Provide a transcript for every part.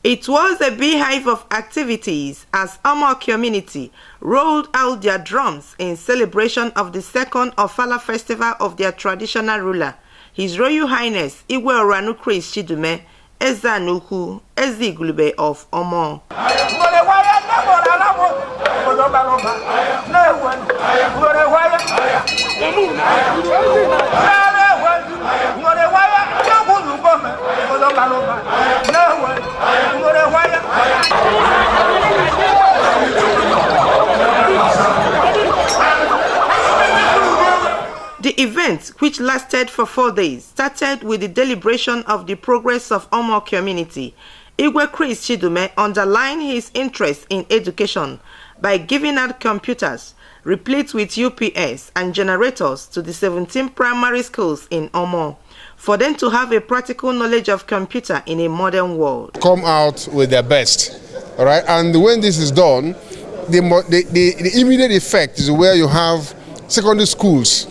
It was a beehive of activities as Omor community rolled out their drums in celebration of the second Ofala festival of their traditional ruler, His Royal Highness Igwe Oranu Chris Chidume, Ezanuku, Ezigulube of Omor. The event, which lasted for 4 days, started with the deliberation of the progress of Omor community. Igwe Chris Chidume underlined his interest in education by giving out computers, replete with UPS and generators to the 17 primary schools in Omor, for them to have a practical knowledge of computer in a modern world. Come out with their best, all right? And when this is done, the immediate effect is where you have secondary schools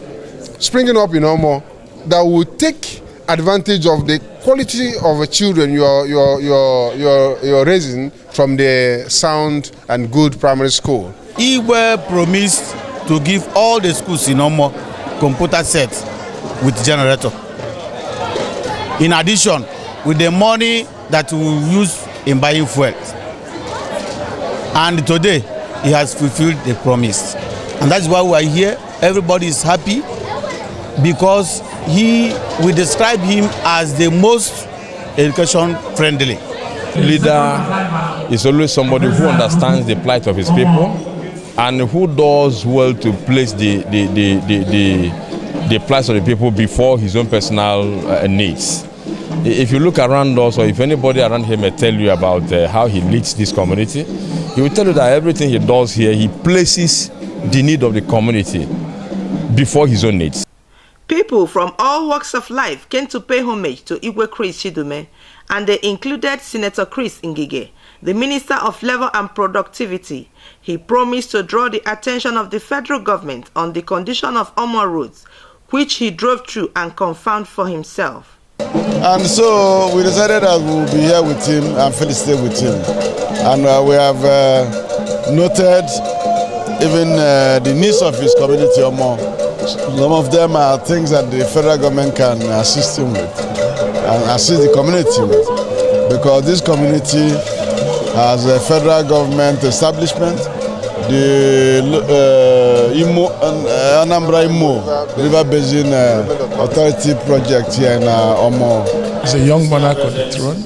springing up in Omor that will take advantage of the quality of the children you're raising from the sound and good primary school. Igwe promised to give all the schools in Omor computer sets with generator. In addition, with the money that we will use in buying fuel. And today, he has fulfilled the promise. And that's why we are here. Everybody is happy because we describe him as the most education friendly. Leader is always somebody who understands the plight of his people and who does well to place the plight of the people before his own personal needs. If you look around us, or if anybody around here may tell you about how he leads this community, he will tell you that everything he does here, he places the need of the community before his own needs. People from all walks of life came to pay homage to Igwe Chris Chidume, and they included Senator Chris Ngige, the Minister of Labor and Productivity. He promised to draw the attention of the federal government on the condition of Omor roads, which he drove through and confirmed for himself. And so we decided that we will be here with him and felicitate with him. And we have noted even the needs of his community Omor. Some of them are things that the federal government can assist him with and assist the community with, because this community has a federal government establishment, the Anambra Imo River Basin Authority project here in Omor. He's a young monarch on the throne,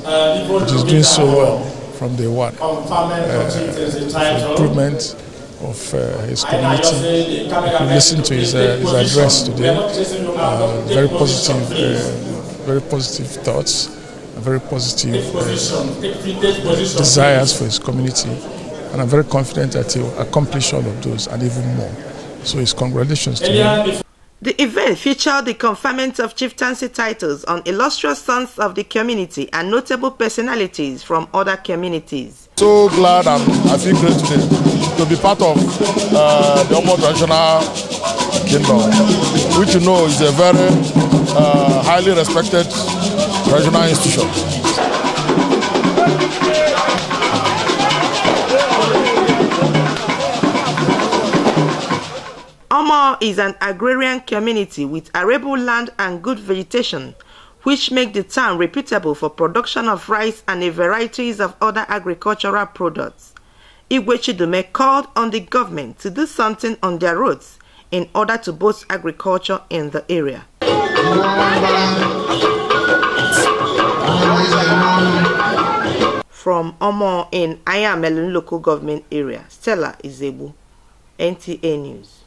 which is doing so well from day one. Improvement of his community. If you listen to his address today, very positive thoughts, very positive desires for his community, and I'm very confident that he will accomplish all of those and even more. So his congratulations to him. The event featured the conferment of chieftaincy titles on illustrious sons of the community and notable personalities from other communities. So glad and I feel great today to be part of the Omor traditional kingdom, which you know is a very highly respected regional institution. Omor is an agrarian community with arable land and good vegetation, which make the town reputable for production of rice and a varieties of other agricultural products. Igwe Chidume called on the government to do something on their roads in order to boost agriculture in the area. From Omor in Ayamelun local government area, Stella Izegbu, NTA News.